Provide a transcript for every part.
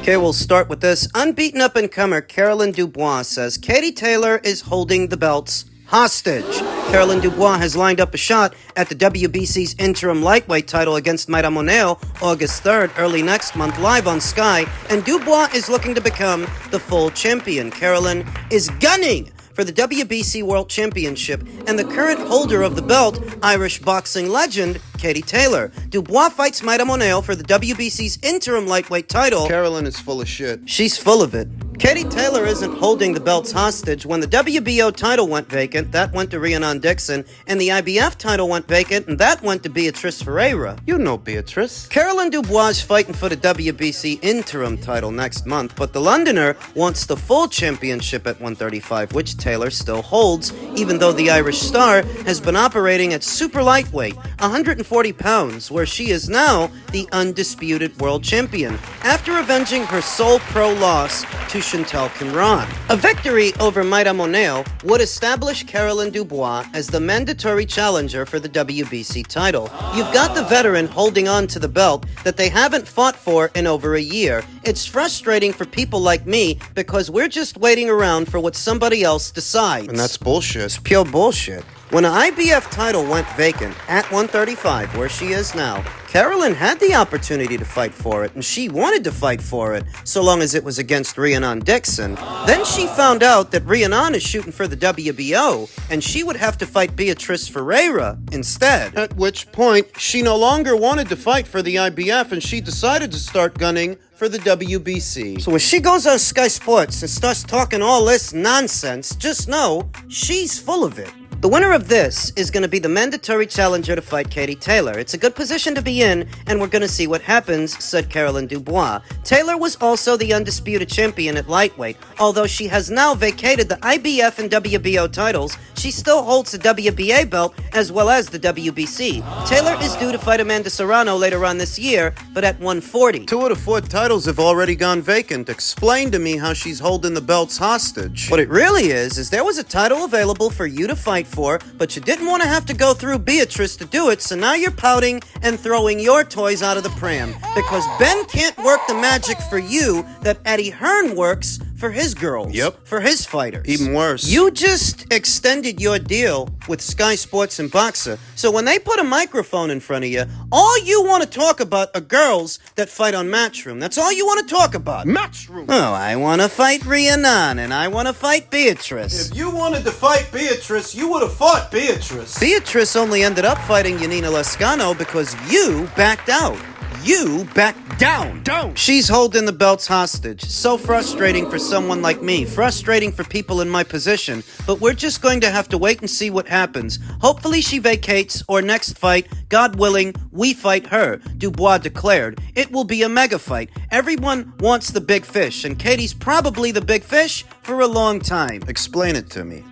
Okay, we'll start with this. Unbeaten up-and-comer Caroline Dubois says Katie Taylor is holding the belts hostage. Caroline Dubois has lined up a shot at the WBC's interim lightweight title against Mayra Moneo August 3rd, early next month, live on Sky, and Dubois is looking to become the full champion. Caroline is gunning for the WBC World Championship and the current holder of the belt, Irish boxing legend Katie Taylor. Dubois fights Mayra Moneo for the WBC's interim lightweight title. Caroline is full of shit. She's full of it. Katie Taylor isn't holding the belts hostage. When the WBO title went vacant, that went to Rhiannon Dixon, and the IBF title went vacant, and that went to Beatrice Ferreira. You know Beatrice. Caroline Dubois is fighting for the WBC interim title next month, but the Londoner wants the full championship at 135, which Taylor still holds, even though the Irish star has been operating at super lightweight, 140 pounds, where she is now the undisputed world champion, after avenging her sole pro loss to Chantal Kimran. A victory over Mayra Moneo would establish Caroline Dubois as the mandatory challenger for the WBC title. You've got the veteran holding on to the belt that they haven't fought for in over a year. It's frustrating for people like me because we're just waiting around for what somebody else decides. And that's bullshit. It's pure bullshit. When an IBF title went vacant at 135, where she is now, Caroline had the opportunity to fight for it, and she wanted to fight for it, so long as it was against Rhiannon Dixon. Then she found out that Rhiannon is shooting for the WBO, and she would have to fight Beatrice Ferreira instead. At which point, she no longer wanted to fight for the IBF, and she decided to start gunning for the WBC. So when she goes on Sky Sports and starts talking all this nonsense, just know she's full of it. The winner of this is going to be the mandatory challenger to fight Katie Taylor. It's a good position to be in, and we're going to see what happens, said Caroline Dubois. Taylor was also the undisputed champion at lightweight. Although she has now vacated the IBF and WBO titles, she still holds the WBA belt as well as the WBC. Taylor is due to fight Amanda Serrano later on this year, but at 140. 2 of the 4 titles have already gone vacant. Explain to me how she's holding the belts hostage. What it really is there was a title available for you to fight for, but you didn't want to have to go through Beatrice to do it, so now you're pouting and throwing your toys out of the pram. Because Ben can't work the magic for you that Eddie Hearn works for his girls. Yep. For his fighters. Even worse. You just extended your deal with Sky Sports and Boxer, so when they put a microphone in front of you, all you want to talk about are girls that fight on Matchroom. That's all you want to talk about. Matchroom! Oh, I want to fight Rhiannon, and I want to fight Beatrice. If you wanted to fight Beatrice, you would have fought Beatrice. Beatrice only ended up fighting Yanina Lescano because you backed out. You backed down. She's holding the belts hostage. So frustrating for someone like me. Frustrating for people in my position. But we're just going to have to wait and see what happens. Hopefully she vacates, or next fight, God willing, we fight her, Dubois declared. It will be a mega fight. Everyone wants the big fish, and Katie's probably the big fish for a long time. Explain it to me.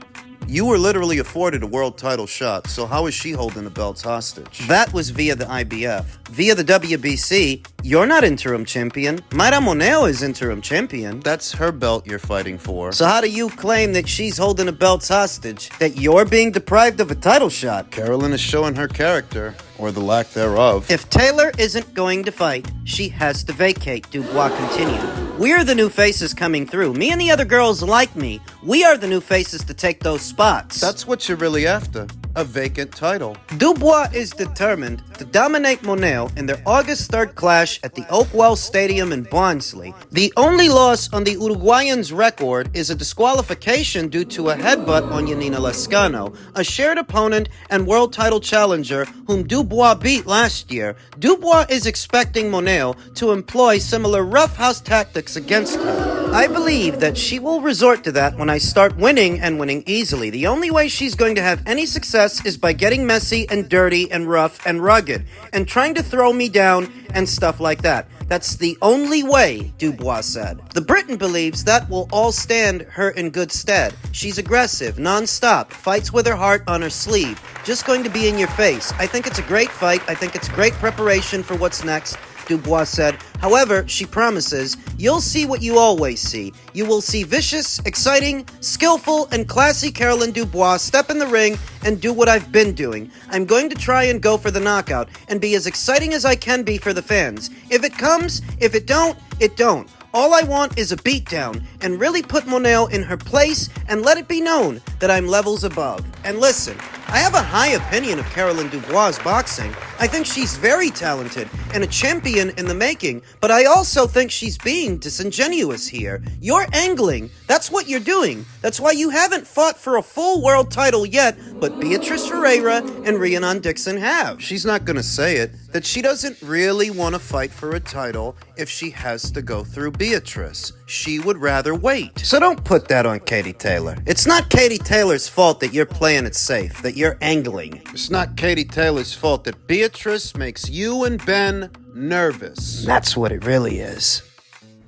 You were literally afforded a world title shot, so how is she holding the belts hostage? That was via the IBF. Via the WBC, you're not interim champion. Mayra Moneo is interim champion. That's her belt you're fighting for. So how do you claim that she's holding the belts hostage? That you're being deprived of a title shot? Caroline is showing her character, or the lack thereof. If Taylor isn't going to fight, she has to vacate, Dubois continued. We're the new faces coming through. Me and the other girls like me. We are the new faces to take those spots. That's what you're really after. A vacant title. Dubois is determined to dominate Moneo in their August 3rd clash at the Oakwell Stadium in Barnsley. The only loss on the Uruguayan's record is a disqualification due to a headbutt on Yanina Lescano, a shared opponent and world title challenger whom Dubois beat last year. Dubois is expecting Moneo to employ similar roughhouse tactics against her. I believe that she will resort to that when I start winning, and winning easily. The only way she's going to have any success is by getting messy and dirty and rough and rugged and trying to throw me down and stuff like that. That's the only way, Dubois said. The Briton believes that will all stand her in good stead. She's aggressive, non-stop, fights with her heart on her sleeve, just going to be in your face. I think it's a great fight. I think it's great preparation for what's next, Dubois said. However, she promises, you'll see what you always see. You will see vicious, exciting, skillful, and classy Caroline Dubois step in the ring and do what I've been doing. I'm going to try and go for the knockout and be as exciting as I can be for the fans. If it comes, if it don't, it don't. All I want is a beatdown and really put Monel in her place and let it be known that I'm levels above. And listen, I have a high opinion of Caroline Dubois' boxing. I think she's very talented and a champion in the making, but I also think she's being disingenuous here. You're angling. That's what you're doing. That's why you haven't fought for a full world title yet, but Beatrice Ferreira and Rhiannon Dixon have. She's not gonna say it, that she doesn't really want to fight for a title if she has to go through Beatrice. She would rather wait. So don't put that on Katie Taylor. It's not Katie Taylor's fault that you're playing it safe, that you're angling. It's not Katie Taylor's fault that Beatrice makes you and Ben nervous. That's what it really is.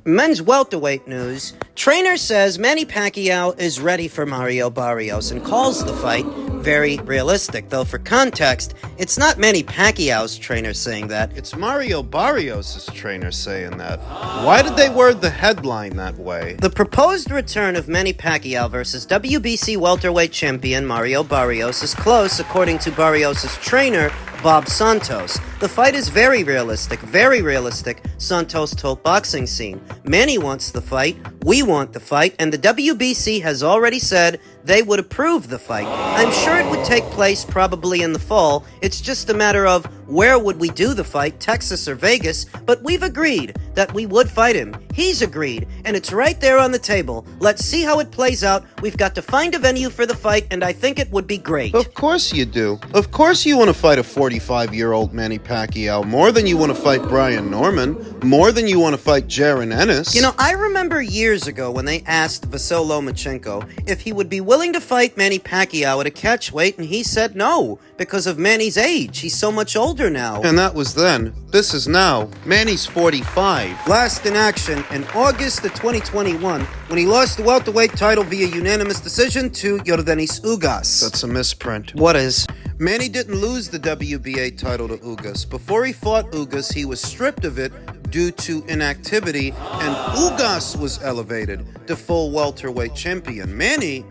Men's welterweight news. Trainer says Manny Pacquiao is ready for Mario Barrios and calls the fight very realistic. Though for context, it's not Manny Pacquiao's trainer saying that. It's Mario Barrios' trainer saying that. Why did they word the headline that way? The proposed return of Manny Pacquiao versus WBC welterweight champion Mario Barrios is close, according to Barrios' trainer, Bob Santos. The fight is very realistic, Santos told Boxing Scene. Manny wants the fight, we want the fight, and the WBC has already said they would approve the fight. I'm sure it would take place probably in the fall. It's just a matter of where would we do the fight, Texas or Vegas, but we've agreed that we would fight him. He's agreed, and it's right there on the table. Let's see how it plays out. We've got to find a venue for the fight, and I think it would be great. Of course you do. Of course you want to fight a 45-year-old Manny Pacquiao more than you want to fight Brian Norman, more than you want to fight Jaron Ennis. You know, I remember years ago when they asked Vasyl Lomachenko if he would be willing to fight Manny Pacquiao at a catchweight, and he said no, because of Manny's age. He's so much older now. And that was then. This is now. Manny's 45. Last in action in August of 2021, when he lost the welterweight title via unanimous decision to Yordenis Ugas. That's a misprint. What is? Manny didn't lose the WBA title to Ugas. Before he fought Ugas, he was stripped of it due to inactivity, and Ugas was elevated to full welterweight champion. Manny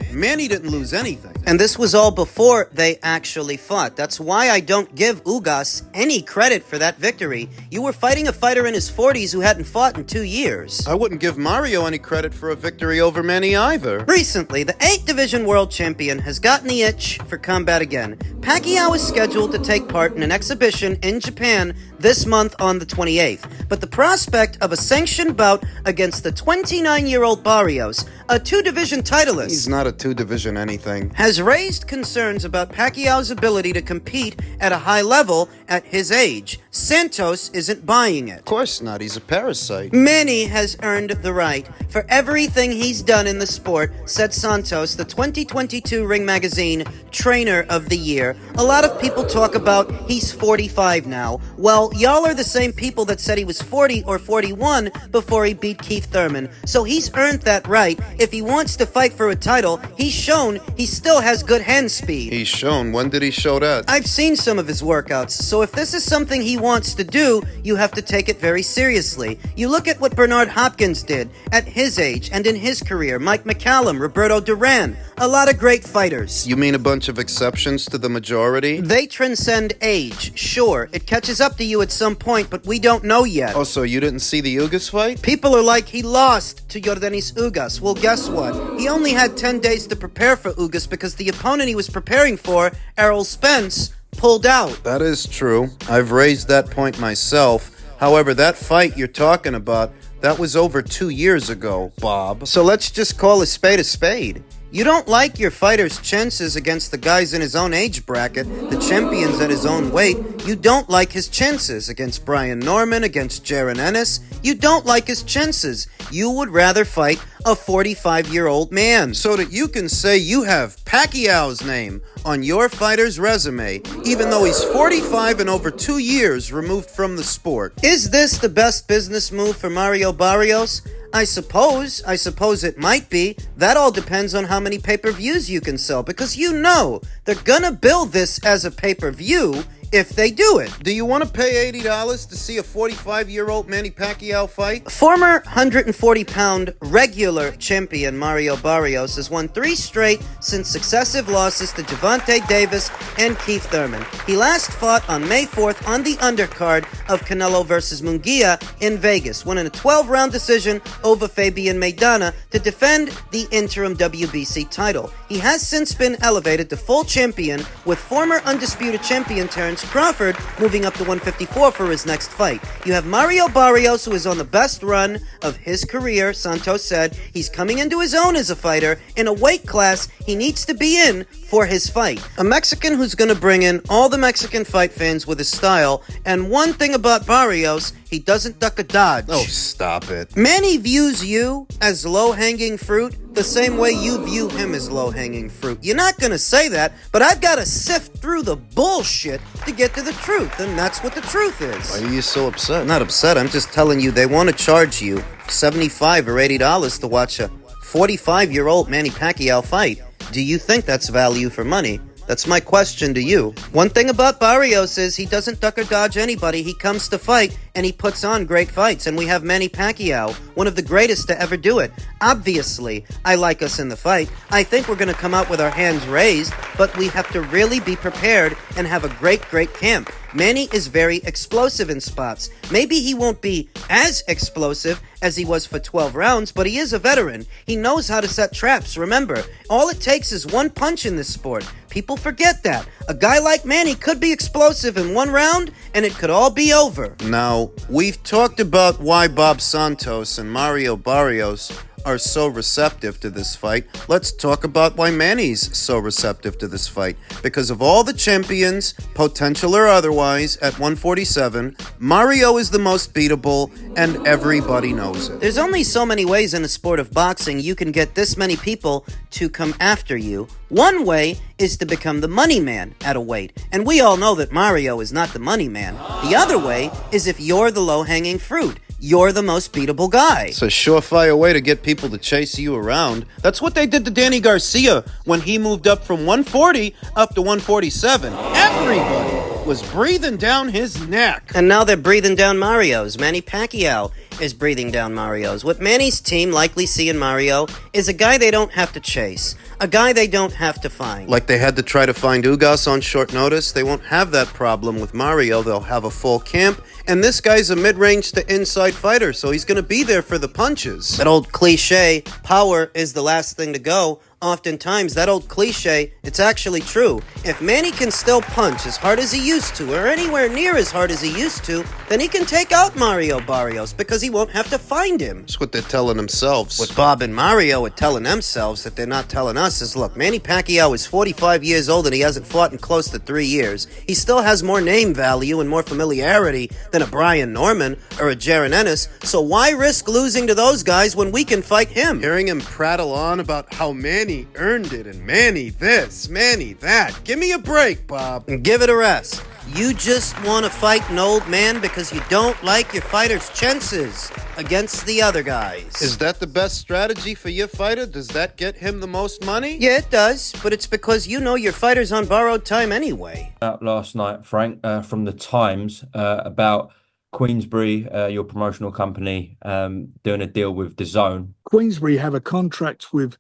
didn't lose anything. And this was all before they actually fought. That's why I don't give Ugas any credit for that victory. You were fighting a fighter in his 40s who hadn't fought in 2 years. I wouldn't give Mario any credit for a victory over Manny either. Recently, the 8th Division World Champion has gotten the itch for combat again. Pacquiao is scheduled to take part in an exhibition in Japan this month on the 28th. But the prospect of a sanctioned bout against the 29-year-old Barrios, a 2-division titleist, He's not a 2-division anything. has raised concerns about Pacquiao's ability to compete at a high level at his age. Santos isn't buying it. Of course not. He's a parasite. Manny has earned the right for everything he's done in the sport, said Santos, the 2022 Ring Magazine Trainer of the Year. A lot of people talk about he's 45 now. Well, y'all are the same people that said he was 40 or 41 before he beat Keith Thurman. So he's earned that right. If he wants to fight for a title, he's shown he still has good hand speed. He's shown. When did he show that? I've seen some of his workouts, so if this is something he wants to do, you have to take it very seriously. You look at what Bernard Hopkins did at his age and in his career, Mike McCallum, Roberto Duran, a lot of great fighters. You mean a bunch of exceptions to the majority? They transcend age, sure. It catches up to you at some point, but we don't know yet. Oh, so you didn't see the Ugas fight? People are like, he lost to Yordenis Ugas. Well, guess what? He only had 10 days to prepare for Ugas because the opponent he was preparing for, Errol Spence, pulled out. That is true. I've raised that point myself. However, that fight you're talking about, that was over 2 years ago, Bob. So let's just call a spade a spade. You don't like your fighter's chances against the guys in his own age bracket, the champions at his own weight. You don't like his chances against Brian Norman, against Jaron Ennis. You don't like his chances. You would rather fight a 45-year-old man. So that you can say you have Pacquiao's name on your fighter's resume, even though he's 45 and over 2 years removed from the sport. Is this the best business move for Mario Barrios? I suppose it might be. That all depends on how many pay-per-views you can sell, because you know they're gonna bill this as a pay-per-view. if they do it. Do you want to pay $80 to see a 45-year-old Manny Pacquiao fight? Former 140-pound regular champion Mario Barrios has won 3 straight since successive losses to Gervonta Davis and Keith Thurman. He last fought on May 4th on the undercard of Canelo vs. Munguia in Vegas, winning a 12-round decision over Fabian Maidana to defend the interim WBC title. He has since been elevated to full champion, with former undisputed champion Terence Crawford moving up to 154 for his next fight. You have Mario Barrios, who is on the best run of his career. Santos said he's coming into his own as a fighter in a weight class he needs to be in for his fight. A Mexican who's going to bring in all the Mexican fight fans with his style, and one thing about Barrios, he doesn't duck or dodge. Oh, stop it. Manny views you as low-hanging fruit the same way you view him as low-hanging fruit. You're not going to say that, but I've got to sift through the bullshit to get to the truth, and that's what the truth is. Why are you so upset? I'm not upset. I'm just telling you they want to charge you $75 or $80 to watch a 45-year-old Manny Pacquiao fight. Do you think that's value for money? That's my question to you. One thing about Barrios is he doesn't duck or dodge anybody. He comes to fight, and he puts on great fights. And we have Manny Pacquiao, one of the greatest to ever do it. Obviously, I like us in the fight. I think we're going to come out with our hands raised, but we have to really be prepared and have a great camp. Manny is very explosive in spots. Maybe he won't be as explosive as he was for 12 rounds, but he is a veteran. He knows how to set traps. Remember, all it takes is one punch in this sport. People forget that. A guy like Manny could be explosive in one round, and it could all be over. Now, we've talked about why Bob Santos and Mario Barrios are so receptive to this fight. Let's talk about why Manny's so receptive to this fight. Because of all the champions, potential or otherwise, at 147, Mario is the most beatable, and everybody knows it. There's only so many ways in the sport of boxing you can get this many people to come after you. One way is to become the money man at a weight, and we all know that Mario is not the money man. The other way is if you're the low-hanging fruit. You're the most beatable guy. It's a surefire way to get people to chase you around. That's what they did to Danny Garcia when he moved up from 140 up to 147. Everybody was breathing down his neck. And now they're breathing down Mario's. Manny Pacquiao is breathing down Mario's. What Manny's team likely see in Mario is a guy they don't have to chase. A guy they don't have to find. Like they had to try to find Ugas on short notice. They won't have that problem with Mario. They'll have a full camp. And this guy's a mid-range to inside fighter, so he's going to be there for the punches. That old cliche, power is the last thing to go. Oftentimes, that old cliche, it's actually true. If Manny can still punch as hard as he used to, or anywhere near as hard as he used to, then he can take out Mario Barrios, because he won't have to find him. That's what they're telling themselves. What Bob and Mario are telling themselves that they're not telling us is, look, Manny Pacquiao is 45 years old and he hasn't fought in close to 3 years. He still has more name value and more familiarity than a Brian Norman or a Jaron Ennis, so why risk losing to those guys when we can fight him? Hearing him prattle on about how Manny earned it and Manny this, Manny that. Give me a break, Bob. And give it a rest. You just want to fight an old man because you don't like your fighter's chances against the other guys. Is that the best strategy for your fighter? Does that get him the most money? Yeah, it does, but it's because you know your fighter's on borrowed time anyway. Last night, Frank, from the Times, about Queensberry, your promotional company, doing a deal with DAZN. Queensberry have a contract with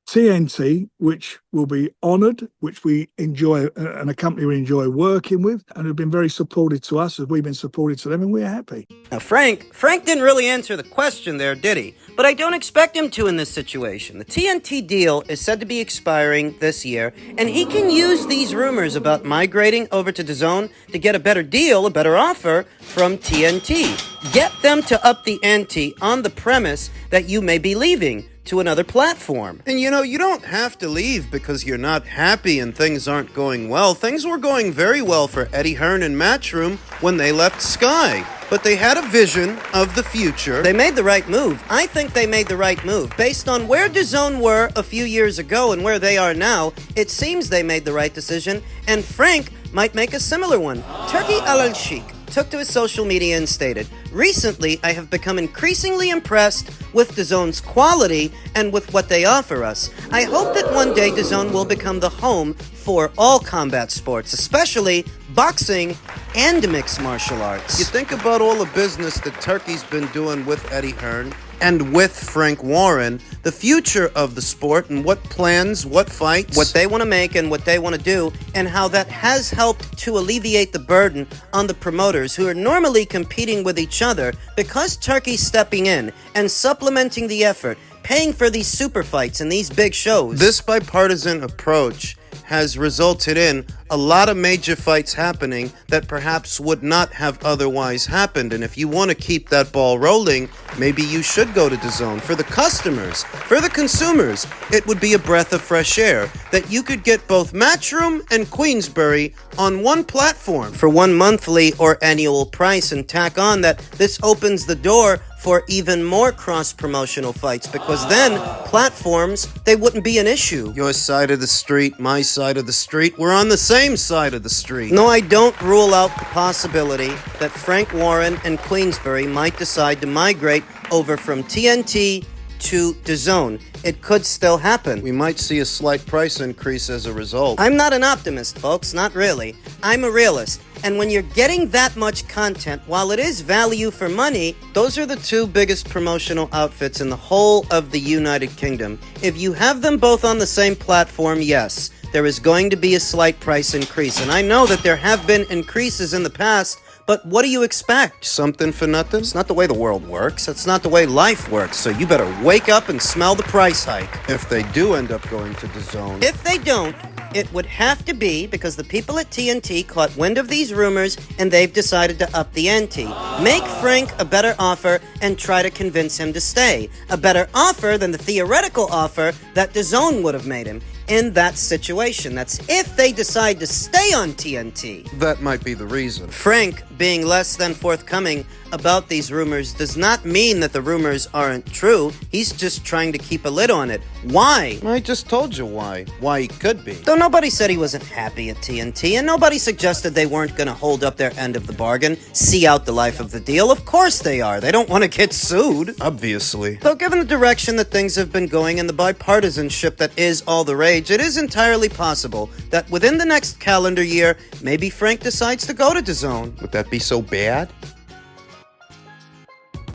TNT, which will be honoured, which we enjoy, and a company we enjoy working with, and have been very supportive to us as we've been supportive to them, and we're happy. Now, Frank didn't really answer the question there, did he? But I don't expect him to in this situation. The TNT deal is said to be expiring this year, and he can use these rumors about migrating over to DAZN to get a better deal, a better offer from TNT. Get them to up the ante on the premise that you may be leaving to another platform. And you know, you don't have to leave because you're not happy and things aren't going well. Things were going very well for Eddie Hearn and Matchroom when they left Sky. But they had a vision of the future. They made the right move. I think they made the right move. Based on where DAZN were a few years ago and where they are now, it seems they made the right decision, and Frank might make a similar one. Turki Al-Sheikh took to his social media and stated, Recently, I have become increasingly impressed with DAZN's quality and with what they offer us. I hope that one day DAZN will become the home for all combat sports, especially boxing and mixed martial arts. You think about all the business that Turkey's been doing with Eddie Hearn and with Frank Warren, the future of the sport and what plans, what fights, what they want to make and what they want to do, and how that has helped to alleviate the burden on the promoters who are normally competing with each other because Turkey's stepping in and supplementing the effort, paying for these super fights and these big shows. This bipartisan approach has resulted in a lot of major fights happening that perhaps would not have otherwise happened. And if you want to keep that ball rolling, maybe you should go to DAZN. For the customers, for the consumers, it would be a breath of fresh air that you could get both Matchroom and Queensberry on one platform for one monthly or annual price, and tack on that this opens the door for even more cross-promotional fights, because then platforms, they wouldn't be an issue. Your side of the street, my side of the street, we're on the same side of the street. No, I don't rule out the possibility that Frank Warren and Queensberry might decide to migrate over from TNT to DAZN. It could still happen. We might see a slight price increase as a result. I'm not an optimist, folks, not really. I'm a realist. And when you're getting that much content, while it is value for money, those are the two biggest promotional outfits in the whole of the United Kingdom. If you have them both on the same platform, yes, there is going to be a slight price increase. And I know that there have been increases in the past, but what do you expect? Something for nothing? It's not the way the world works. That's not the way life works. So you better wake up and smell the price hike. If they do end up going to DAZN. If they don't, it would have to be because the people at TNT caught wind of these rumors and they've decided to up the ante. Make Frank a better offer and try to convince him to stay. A better offer than the theoretical offer that DAZN would have made him in that situation. That's if they decide to stay on TNT. That might be the reason. Frank being less than forthcoming about these rumors does not mean that the rumors aren't true. He's just trying to keep a lid on it. Why? I just told you why. Why he could be. Though nobody said he wasn't happy at TNT, and nobody suggested they weren't going to hold up their end of the bargain, see out the life of the deal. Of course they are. They don't want to get sued. Obviously. Though given the direction that things have been going and the bipartisanship that is all the rage, it is entirely possible that within the next calendar year, maybe Frank decides to go to DAZN. Would that be so bad?